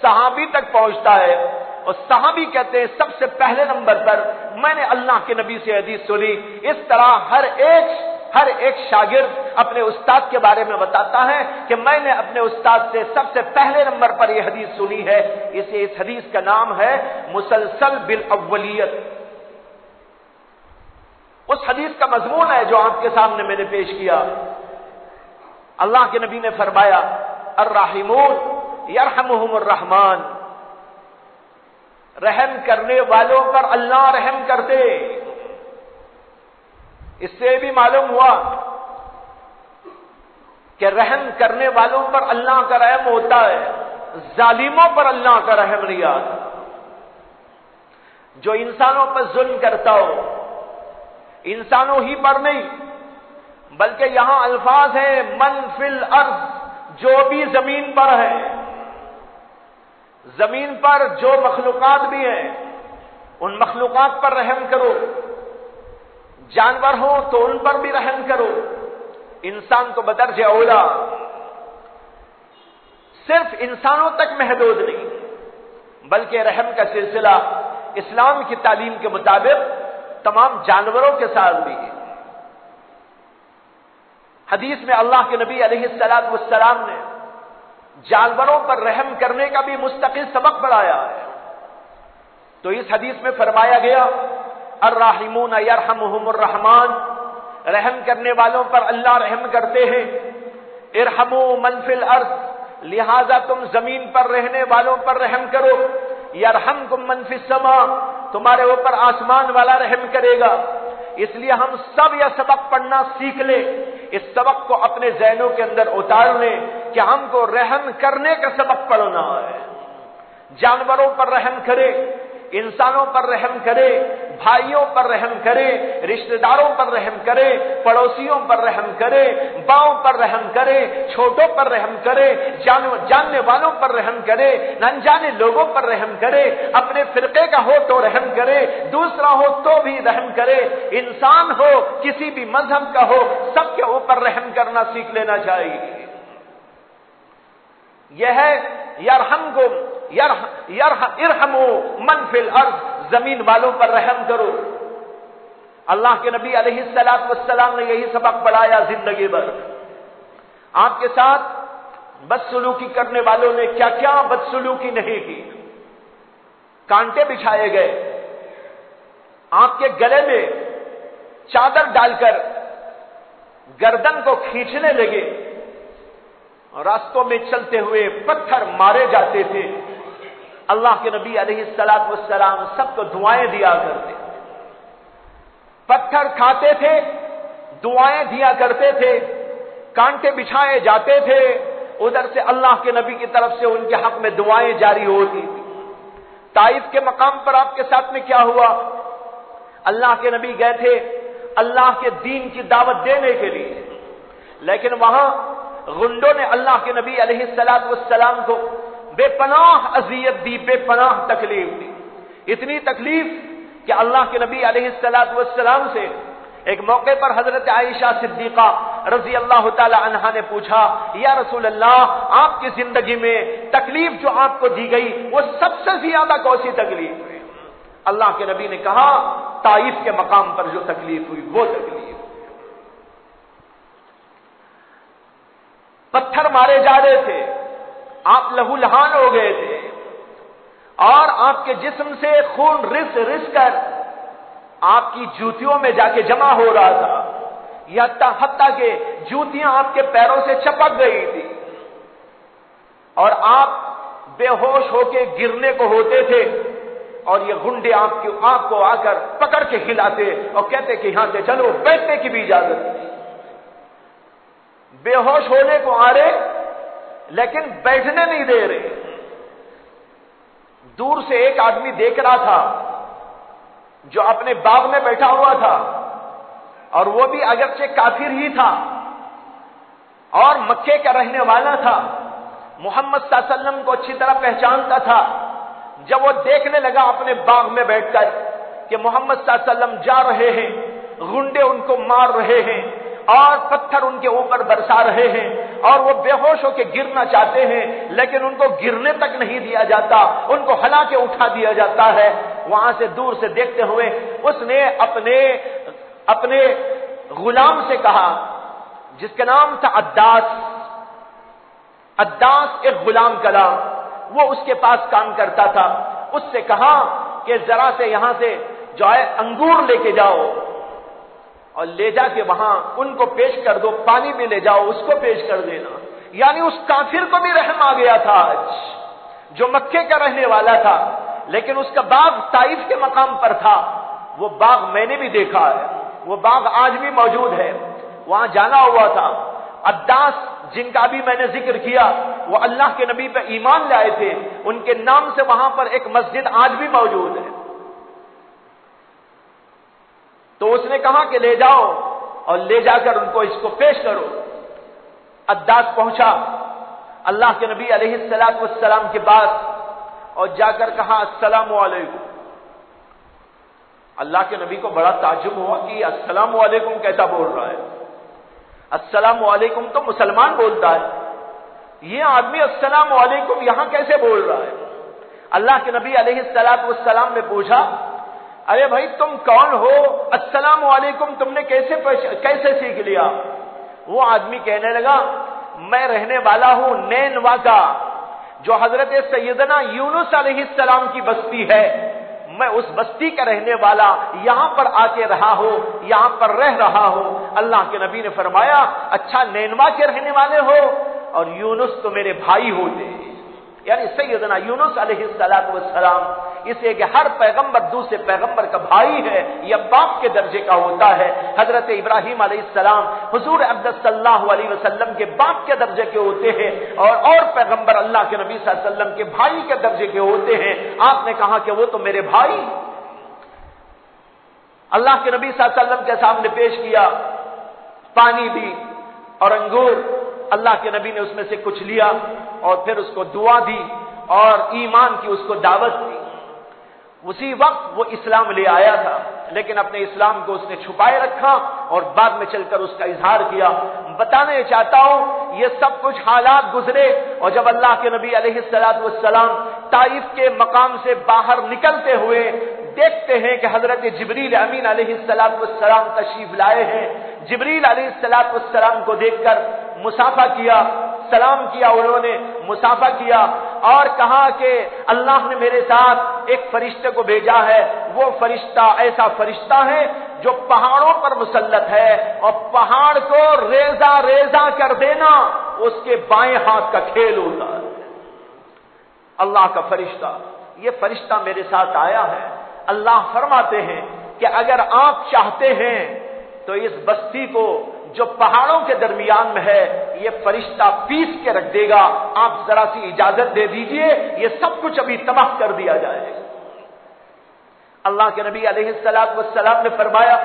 صحابی تک پہنچتا ہے، اور صحابی کہتے ہیں سب سے پہلے نمبر پر میں نے اللہ کے نبی سے حدیث سنی۔ اس طرح ہر ایک شاگرد اپنے استاد کے بارے میں بتاتا ہے کہ میں نے اپنے استاد سے سب سے پہلے نمبر پر یہ حدیث سنی ہے۔ اس حدیث کا نام ہے مسلسل بالاولیت۔ اس حدیث کا مضمون ہے جو آپ کے سامنے میں نے پیش کیا۔ اللہ کے نبی نے فرمایا الراحمون یرحمہم الرحمن، رحم کرنے والوں پر اللہ رحم کرتے۔ اس سے بھی معلوم ہوا کہ رحم کرنے والوں پر اللہ کا رحم ہوتا ہے، ظالموں پر اللہ کا رحم نہیں آتا۔ جو انسانوں پر ظلم کرتا ہو، انسانوں ہی پر نہیں بلکہ یہاں الفاظ ہیں من فی الارض، جو بھی زمین پر ہے، زمین پر جو مخلوقات بھی ہیں ان مخلوقات پر رحم کرو، جانور ہو تو ان پر بھی رحم کرو، انسان تو بدرجہ اولا۔ صرف انسانوں تک محدود نہیں بلکہ رحم کا سلسلہ اسلام کی تعلیم کے مطابق تمام جانوروں کے ساتھ بھی ہے۔ حدیث میں اللہ کے نبی علیہ الصلوۃ والسلام نے جانوروں پر رحم کرنے کا بھی مستقل سبق پڑھایا ہے۔ تو اس حدیث میں فرمایا گیا الراحمون یرحمہم الرحمن، رحم کرنے والوں پر اللہ رحم کرتے ہیں۔ ارحموا من فی الارض، لہذا تم زمین پر رہنے والوں پر رحم کرو۔ یرحمکم من فی السماء، تمہارے اوپر آسمان والا رحم کرے گا۔ اس لیے ہم سب یہ سبق پڑھنا سیکھ لیں، اس سبق کو اپنے ذہنوں کے اندر اتار لیں کہ ہم کو رحم کرنے کا سبق پڑھنا ہے۔ جانوروں پر رحم کرے، انسانوں پر رحم کرے، بھائیوں پر رحم کرے، رشتہ داروں پر رحم کرے، پڑوسیوں پر رحم کرے، باؤں پر رحم کرے، چھوٹوں پر رحم کرے، جاننے والوں پر رحم کرے، انجانے لوگوں پر رحم کرے، اپنے فرقے کا ہو تو رحم کرے، دوسرا ہو تو بھی رحم کرے، انسان ہو کسی بھی مذہب کا ہو سب کے اوپر رحم کرنا سیکھ لینا چاہیے۔ یہ ہے یرحمکم ارحموا من فی الارض، زمین والوں پر رحم کرو۔ اللہ کے نبی علیہ الصلوۃ والسلام نے یہی سبق پڑھایا زندگی بھر۔ آپ کے ساتھ بدسلوکی کرنے والوں نے کیا کیا بدسلوکی نہیں کی، کانٹے بچھائے گئے، آپ کے گلے میں چادر ڈال کر گردن کو کھینچنے لگے، راستوں میں چلتے ہوئے پتھر مارے جاتے تھے۔ اللہ کے نبی علیہ الصلوۃ والسلام سب کو دعائیں دیا کرتے، پتھر کھاتے تھے، دعائیں دیا کرتے تھے، کانٹے بچھائے جاتے تھے، ادھر سے اللہ کے نبی کی طرف سے ان کے حق میں دعائیں جاری ہوتی تھی۔ طائف کے مقام پر آپ کے ساتھ میں کیا ہوا؟ اللہ کے نبی گئے تھے اللہ کے دین کی دعوت دینے کے لیے، لیکن وہاں غنڈوں نے اللہ کے نبی علیہ الصلوۃ والسلام کو بے پناہ اذیت دی، بے پناہ تکلیف دی، اتنی تکلیف کہ اللہ کے نبی علیہ الصلوۃ والسلام سے ایک موقع پر حضرت عائشہ صدیقہ رضی اللہ تعالی عنہا نے پوچھا یا رسول اللہ، آپ کی زندگی میں تکلیف جو آپ کو دی گئی وہ سب سے زیادہ کون سی تکلیف ہے؟ اللہ کے نبی نے کہا طائف کے مقام پر جو تکلیف ہوئی وہ تکلیف۔ پتھر مارے جا رہے تھے، آپ لہو لہان ہو گئے تھے، اور آپ کے جسم سے خون رس رس کر آپ کی جوتیوں میں جا کے جمع ہو رہا تھا، حتیٰ کہ جوتیاں آپ کے پیروں سے چپک گئی تھی، اور آپ بے ہوش ہو کے گرنے کو ہوتے تھے، اور یہ گنڈے آپ کو آ کر پکڑ کے کھلاتے اور کہتے کہ یہاں سے چلو، بیٹھنے کی بھی اجازت نہیں۔ بے ہوش ہونے کو آ رہے لیکن بیٹھنے نہیں دے رہے. دور سے ایک آدمی دیکھ رہا تھا جو اپنے باغ میں بیٹھا ہوا تھا، اور وہ بھی اگرچہ کافر ہی تھا اور مکے کا رہنے والا تھا، محمد صلی اللہ علیہ وسلم کو اچھی طرح پہچانتا تھا. جب وہ دیکھنے لگا اپنے باغ میں بیٹھ کر کہ محمد صلی اللہ علیہ وسلم جا رہے ہیں، غنڈے ان کو مار رہے ہیں اور پتھر ان کے اوپر برسا رہے ہیں اور وہ بے ہوش ہو کے گرنا چاہتے ہیں، لیکن ان کو گرنے تک نہیں دیا جاتا، ان کو ہلا کے اٹھا دیا جاتا ہے. وہاں سے دور سے دیکھتے ہوئے اس نے اپنے غلام سے کہا، جس کا نام تھا عداس ایک غلام کلا، وہ اس کے پاس کام کرتا تھا. اس سے کہا کہ ذرا سے یہاں سے جو ہے انگور لے کے جاؤ اور لے جا کے وہاں ان کو پیش کر دو، پانی بھی لے جاؤ اس کو پیش کر دینا. یعنی اس کافر کو بھی رحم آ گیا تھا آج، جو مکے کا رہنے والا تھا، لیکن اس کا باغ طائف کے مقام پر تھا. وہ باغ میں نے بھی دیکھا ہے، وہ باغ آج بھی موجود ہے، وہاں جانا ہوا تھا. عداس جن کا بھی میں نے ذکر کیا وہ اللہ کے نبی پہ ایمان لائے تھے، ان کے نام سے وہاں پر ایک مسجد آج بھی موجود ہے. تو اس نے کہا کہ لے جاؤ اور لے جا کر ان کو اس کو پیش کرو. عداس پہنچا اللہ کے نبی علیہ السلام کے پاس اور جا کر کہا السلام علیکم. اللہ کے نبی کو بڑا تعجب ہوا کہ السلام علیکم کیسا بول رہا ہے. السلام علیکم تو مسلمان بولتا ہے، یہ آدمی السلام علیکم یہاں کیسے بول رہا ہے. اللہ کے نبی علیہ السلام نے پوچھا، ارے بھائی تم کون ہو، السلام علیکم تم نے کیسے سیکھ لیا؟ وہ آدمی کہنے لگا میں رہنے والا ہوں نینوا کا، جو حضرت سیدنا یونس علیہ السلام کی بستی ہے. میں اس بستی کا رہنے والا یہاں پر آ کے رہا ہوں، یہاں پر رہ رہا ہوں. اللہ کے نبی نے فرمایا اچھا نینوا کے رہنے والے ہو، اور یونس تو میرے بھائی ہوتے، یعنی سیدنا یونس علیہ السلام اس لیے کہ ہر پیغمبر دوسرے پیغمبر کا بھائی ہے، یہ باپ کے درجے کا ہوتا ہے. حضرت ابراہیم علیہ السلام حضور اقدس صلی اللہ علیہ وسلم کے باپ کے درجے کے ہوتے ہیں، اور پیغمبر اللہ کے نبی صلی اللہ علیہ وسلم کے بھائی کے درجے کے ہوتے ہیں. آپ نے کہا کہ وہ تو میرے بھائی. اللہ کے نبی صلی اللہ علیہ وسلم کے سامنے پیش کیا پانی بھی اور انگور. اللہ کے نبی نے اس میں سے کچھ لیا اور پھر اس کو دعا دی اور ایمان کی اس کو دعوت دی. اسی وقت وہ اسلام لے آیا تھا، لیکن اپنے اسلام کو اس نے چھپائے رکھا اور بعد میں چل کر اس کا اظہار کیا. بتانے چاہتا ہوں یہ سب کچھ حالات گزرے، اور جب اللہ کے نبی علیہ السلام طائف کے مقام سے باہر نکلتے ہوئے دیکھتے ہیں کہ حضرت جبریل امین علیہ السلام تشریف لائے ہیں. جبریل علیہ السلام کو دیکھ کر مصافحہ کیا، سلام کیا، انہوں نے مصافحہ کیا اور کہا کہ اللہ نے میرے ساتھ ایک فرشتے کو بھیجا ہے. وہ فرشتہ ایسا فرشتہ ہے جو پہاڑوں پر مسلط ہے، اور پہاڑ کو ریزہ ریزہ کر دینا اس کے بائیں ہاتھ کا کھیل ہوتا ہے. اللہ کا فرشتہ، یہ فرشتہ میرے ساتھ آیا ہے. اللہ فرماتے ہیں کہ اگر آپ چاہتے ہیں تو اس بستی کو جو پہاڑوں کے درمیان میں ہے یہ فرشتہ پیس کے رکھ دے گا، آپ ذرا سی اجازت دے دیجئے یہ سب کچھ ابھی تباہ کر دیا جائے. اللہ کے نبی علیہ السلام نے فرمایا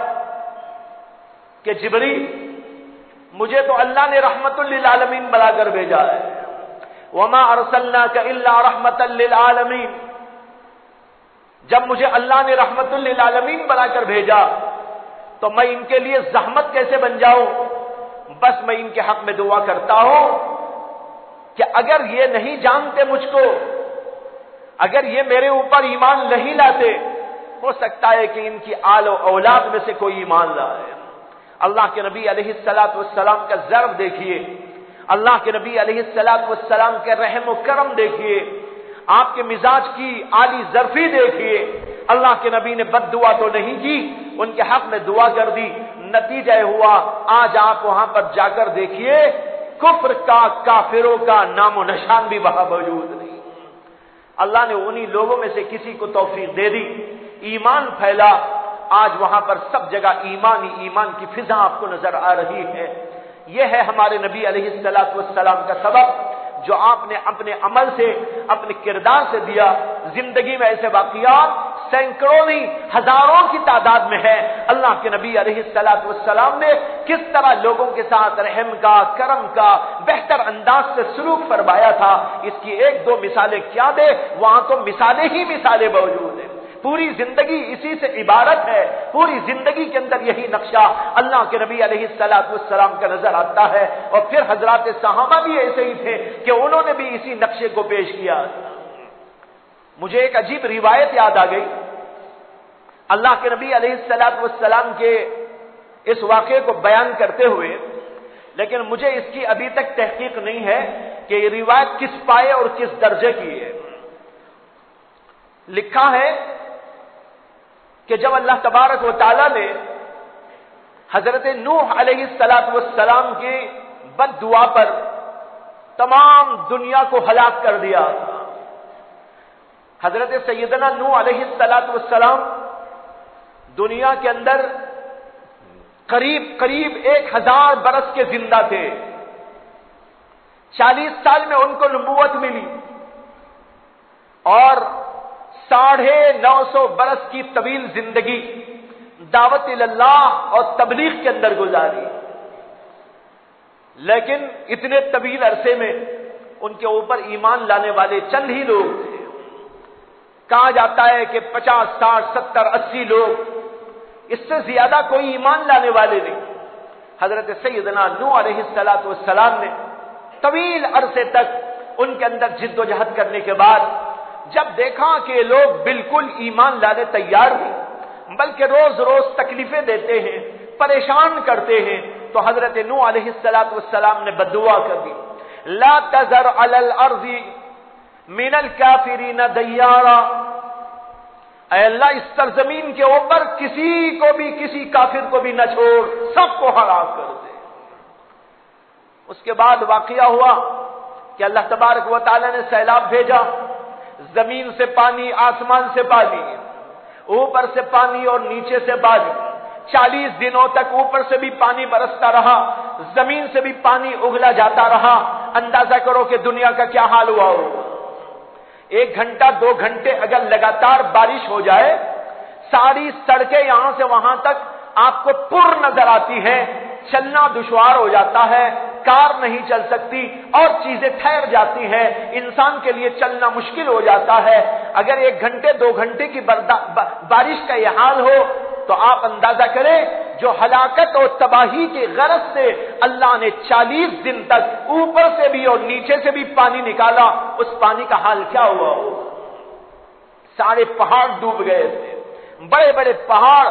کہ جبریل مجھے تو اللہ نے رحمت للعالمین بنا کر بھیجا ہے. وما ارسلناک الا رحمت للعالمین. جب مجھے اللہ نے رحمت للعالمین بنا کر بھیجا تو میں ان کے لیے زحمت کیسے بن جاؤں؟ بس میں ان کے حق میں دعا کرتا ہوں کہ اگر یہ نہیں جانتے مجھ کو، اگر یہ میرے اوپر ایمان نہیں لاتے، ہو سکتا ہے کہ ان کی آل و اولاد میں سے کوئی ایمان لائے. اللہ کے نبی علیہ السلام کا ضرب دیکھیے، اللہ کے نبی علیہ السلام کے رحم و کرم دیکھیے، آپ کے مزاج کی عالی ظرفی دیکھیے. اللہ کے نبی نے بد دعا تو نہیں کی، ان کے حق میں دعا کر دی. نتیجہ ہوا آج آپ وہاں پر جا کر دیکھیے کفر کا، کافروں کا نام و نشان بھی وہاں موجود نہیں. اللہ نے انہی لوگوں میں سے کسی کو توفیق دے دی، ایمان پھیلا. آج وہاں پر سب جگہ ایمان ہی ایمان کی فضا آپ کو نظر آ رہی ہے. یہ ہے ہمارے نبی علیہ السلام کا سبق جو آپ نے اپنے عمل سے اپنے کردار سے دیا. زندگی میں ایسے واقعات سینکڑوں نہیں ہزاروں کی تعداد میں ہے. اللہ کے نبی علیہ السلام نے کس طرح لوگوں کے ساتھ رحم کا کرم کا بہتر انداز سے سلوک فرمایا تھا. اس کی ایک دو مثالیں کیا دے, وہاں تو مثالیں ہی مثالیں موجود ہیں. پوری زندگی اسی سے عبارت ہے. پوری زندگی کے اندر یہی نقشہ اللہ کے نبی علیہ السلام کا نظر آتا ہے. اور پھر حضرات صحابہ بھی ایسے ہی تھے کہ انہوں نے بھی اسی نقشے کو پیش کیا. مجھے ایک عجیب روایت یاد آ گئی. اللہ کے نبی علیہ السلام کے اس واقعے کو بیان کرتے ہوئے, لیکن مجھے اس کی ابھی تک تحقیق نہیں ہے کہ یہ روایت کس پائے اور کس درجے کی ہے. لکھا ہے کہ جب اللہ تبارک و تعالی نے حضرت نوح علیہ السلام کی بد دعا پر تمام دنیا کو ہلاک کر دیا, حضرت سیدنا نوح علیہ السلام دنیا کے اندر قریب 1000 برس کے زندہ تھے. 40 سال میں ان کو نبوت ملی اور 950 برس کی طویل زندگی دعوت اللہ اور تبلیغ کے اندر گزاری. لیکن اتنے طویل عرصے میں ان کے اوپر ایمان لانے والے چند ہی لوگ تھے. کہا جاتا ہے کہ 50 60 70 80 لوگ, اس سے زیادہ کوئی ایمان لانے والے نہیں. حضرت سیدنا نوح علیہ السلام نے طویل عرصے تک ان کے اندر جد و جہد کرنے کے بعد جب دیکھا کہ لوگ بالکل ایمان لانے تیار نہیں, بلکہ روز روز تکلیفیں دیتے ہیں, پریشان کرتے ہیں, تو حضرت نوح علیہ السلام نے بددعا کر دی, لا تذر علی الارض من الکافرین دیارا, اے اللہ اس سرزمین کے اوپر کسی کافر کو بھی نہ چھوڑ, سب کو ہلاک کر دے. اس کے بعد واقعہ ہوا کہ اللہ تبارک و تعالی نے سیلاب بھیجا, زمین سے پانی, آسمان سے پانی, اوپر سے پانی اور نیچے سے پانی. 40 دنوں تک اوپر سے بھی پانی برستا رہا, زمین سے بھی پانی اگلا جاتا رہا. اندازہ کرو کہ دنیا کا کیا حال ہوا ہوگا. 1 گھنٹہ 2 گھنٹے اگر لگاتار بارش ہو جائے, ساری سڑکیں یہاں سے وہاں تک آپ کو پر نظر آتی ہے, چلنا دشوار ہو جاتا ہے, کار نہیں چل سکتی اور چیزیں ٹھہر جاتی ہیں, انسان کے لیے چلنا مشکل ہو جاتا ہے. اگر 1 گھنٹے 2 گھنٹے کی بارش کا یہ حال ہو تو آپ اندازہ کریں جو ہلاکت اور تباہی کی غرض سے اللہ نے 40 دن تک اوپر سے بھی اور نیچے سے بھی پانی نکالا, اس پانی کا حال کیا ہوا ہو. سارے پہاڑ ڈوب گئے تھے, بڑے بڑے پہاڑ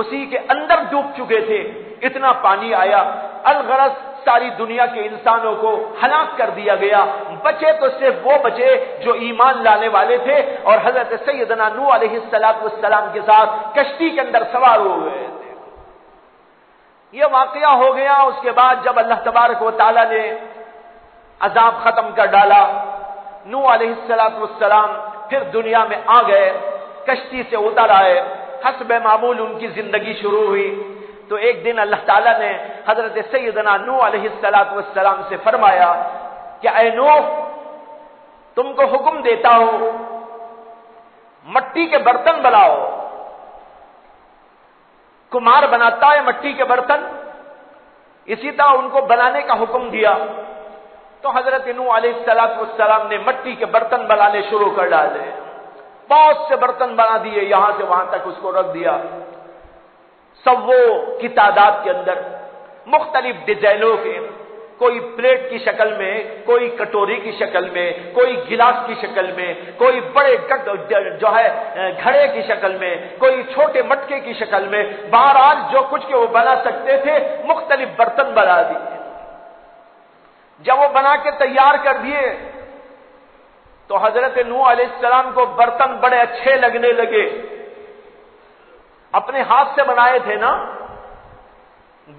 اسی کے اندر ڈوب چکے تھے, اتنا پانی آیا. الغرض ساری دنیا کے انسانوں کو ہلاک کر دیا گیا. بچے تو صرف وہ بچے جو ایمان لانے والے تھے اور حضرت سیدنا نوح علیہ السلام کے ساتھ کشتی کے اندر سوار ہو گئے تھے. یہ واقعہ ہو گیا. اس کے بعد جب اللہ تبارک و تعالی نے عذاب ختم کر ڈالا, نوح علیہ السلام پھر دنیا میں آ گئے, کشتی سے اتر آئے, حسب معمول ان کی زندگی شروع ہوئی. تو ایک دن اللہ تعالیٰ نے حضرت سیدنا نوح علیہ السلام سے فرمایا کہ اے نوح, تم کو حکم دیتا ہوں مٹی کے برتن بناؤ. کمار بناتا ہے مٹی کے برتن, اسی طرح ان کو بنانے کا حکم دیا. تو حضرت نوح علیہ السلام نے مٹی کے برتن بنانے شروع کر ڈالے. بہت سے برتن بنا دیے, یہاں سے وہاں تک اس کو رکھ دیا. سووں کی تعداد کے اندر مختلف ڈیزائنوں کے, کوئی پلیٹ کی شکل میں, کوئی کٹوری کی شکل میں, کوئی گلاس کی شکل میں, کوئی بڑے جو ہے گھڑے کی شکل میں, کوئی چھوٹے مٹکے کی شکل میں. بہرحال جو کچھ کے وہ بنا سکتے تھے مختلف برتن بنا دیے. جب وہ بنا کے تیار کر دیے تو حضرت نوح علیہ السلام کو برتن بڑے اچھے لگنے لگے. اپنے ہاتھ سے بنائے تھے نا,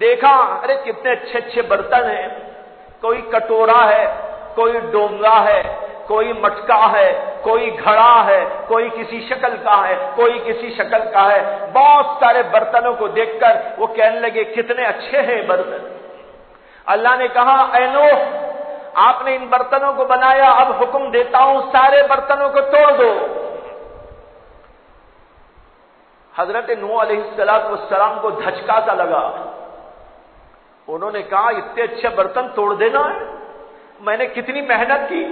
دیکھا ارے کتنے اچھے اچھے برتن ہیں. کوئی کٹورا ہے, کوئی ڈونگا ہے, کوئی مٹکا ہے, کوئی گھڑا ہے, کوئی کسی شکل کا ہے, کوئی کسی شکل کا ہے. بہت سارے برتنوں کو دیکھ کر وہ کہنے لگے کتنے اچھے ہیں برتن. اللہ نے کہا اے نوح آپ نے ان برتنوں کو بنایا، اب حکم دیتا ہوں سارے برتنوں کو توڑ دو۔ حضرت نوح علیہ السلام کو دھچکا سا لگا، انہوں نے کہا اتنے اچھے برتن توڑ دینا ہے؟ میں نے کتنی محنت کی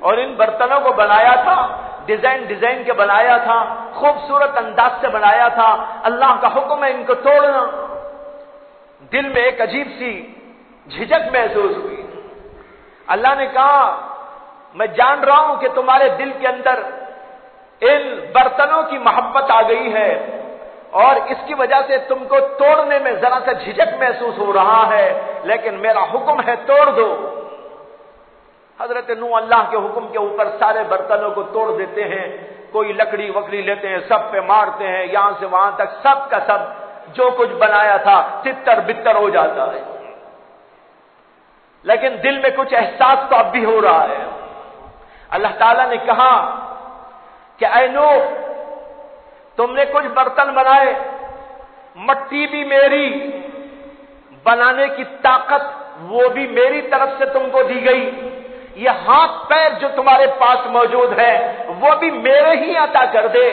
اور ان برتنوں کو بنایا تھا، ڈیزائن کے بنایا تھا، خوبصورت انداز سے بنایا تھا، اللہ کا حکم ہے ان کو توڑنا۔ دل میں ایک عجیب سی جھجک محسوس ہوئی۔ اللہ نے کہا میں جان رہا ہوں کہ تمہارے دل کے اندر ان برتنوں کی محبت آ گئی ہے اور اس کی وجہ سے تم کو توڑنے میں ذرا سا جھجک محسوس ہو رہا ہے، لیکن میرا حکم ہے توڑ دو۔ حضرت نوح اللہ کے حکم کے اوپر سارے برتنوں کو توڑ دیتے ہیں، کوئی لکڑی وکڑی لیتے ہیں، سب پہ مارتے ہیں، یہاں سے وہاں تک سب کا سب جو کچھ بنایا تھا تتر بتر ہو جاتا ہے، لیکن دل میں کچھ احساس تو اب بھی ہو رہا ہے۔ اللہ تعالیٰ نے کہا کہ اے نوح تم نے کچھ برتن بنائے، مٹی بھی میری، بنانے کی طاقت وہ بھی میری طرف سے تم کو دی گئی، یہ ہاتھ پیر جو تمہارے پاس موجود ہے وہ بھی میرے ہی عطا کر دے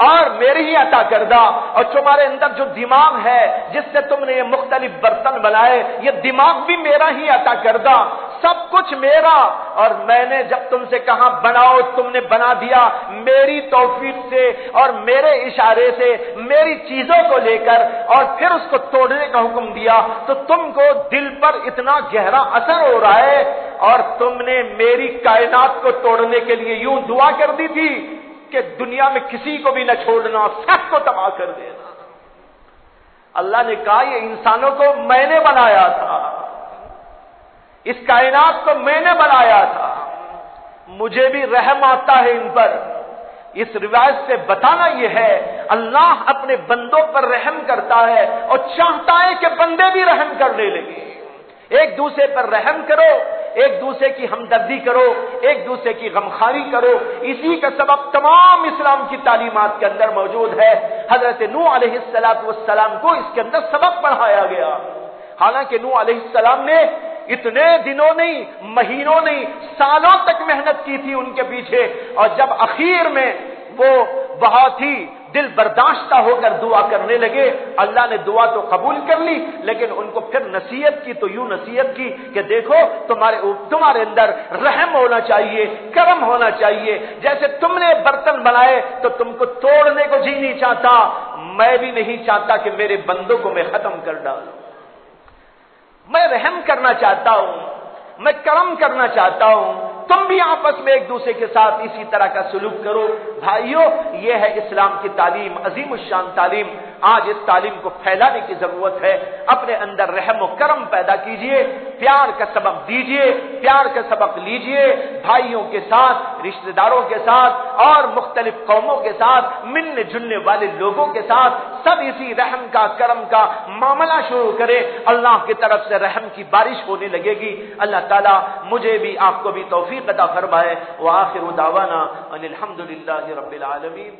اور میرے ہی عطا کردہ، اور تمہارے اندر جو دماغ ہے جس سے تم نے یہ مختلف برتن بنائے یہ دماغ بھی میرا ہی عطا کردہ، سب کچھ میرا، اور میں نے جب تم سے کہا بناؤ تم نے بنا دیا میری توفیق سے اور میرے اشارے سے، میری چیزوں کو لے کر، اور پھر اس کو توڑنے کا حکم دیا تو تم کو دل پر اتنا گہرا اثر ہو رہا ہے، اور تم نے میری کائنات کو توڑنے کے لیے یوں دعا کر دی تھی کہ دنیا میں کسی کو بھی نہ چھوڑنا، سب کو تباہ کر دینا۔ اللہ نے کہا یہ انسانوں کو میں نے بنایا تھا، اس کائنات کو میں نے بنایا تھا، مجھے بھی رحم آتا ہے ان پر۔ اس روایت سے بتانا یہ ہے اللہ اپنے بندوں پر رحم کرتا ہے اور چاہتا ہے کہ بندے بھی رحم کرنے لگے۔ ایک دوسرے پر رحم کرو، ایک دوسرے کی ہمدردی کرو، ایک دوسرے کی غمخواری کرو، اسی کا سبب تمام اسلام کی تعلیمات کے اندر موجود ہے۔ حضرت نوح علیہ السلام کو اس کے اندر سبق پڑھایا گیا، حالانکہ نوح علیہ السلام نے اتنے دنوں نہیں، مہینوں نہیں، سالوں تک محنت کی تھی ان کے پیچھے، اور جب اخیر میں وہ بہت ہی دل برداشتہ ہو کر دعا کرنے لگے، اللہ نے دعا تو قبول کر لی، لیکن ان کو پھر نصیحت کی تو یوں نصیحت کی کہ دیکھو تمہارے اندر رحم ہونا چاہیے، کرم ہونا چاہیے، جیسے تم نے برتن بنائے تو تم کو توڑنے کو جی نہیں چاہتا، میں بھی نہیں چاہتا کہ میرے بندوں کو میں ختم کر ڈالوں، میں رحم کرنا چاہتا ہوں، میں کرم کرنا چاہتا ہوں، تم بھی آپس میں ایک دوسرے کے ساتھ اسی طرح کا سلوک کرو۔ بھائیو یہ ہے اسلام کی تعلیم، عظیم الشان تعلیم۔ آج اس تعلیم کو پھیلانے کی ضرورت ہے، اپنے اندر رحم و کرم پیدا کیجئے، پیار کا سبق دیجئے، پیار کا سبق لیجئے، بھائیوں کے ساتھ، رشتہ داروں کے ساتھ اور مختلف قوموں کے ساتھ، ملنے جلنے والے لوگوں کے ساتھ سب اسی رحم کا کرم کا معاملہ شروع کرے، اللہ کی طرف سے رحم کی بارش ہونے لگے گی۔ اللہ تعالیٰ مجھے بھی آپ کو بھی توفیق عطا فرمائے۔ وآخر دعوانا ان الحمد للہ رب العالمین۔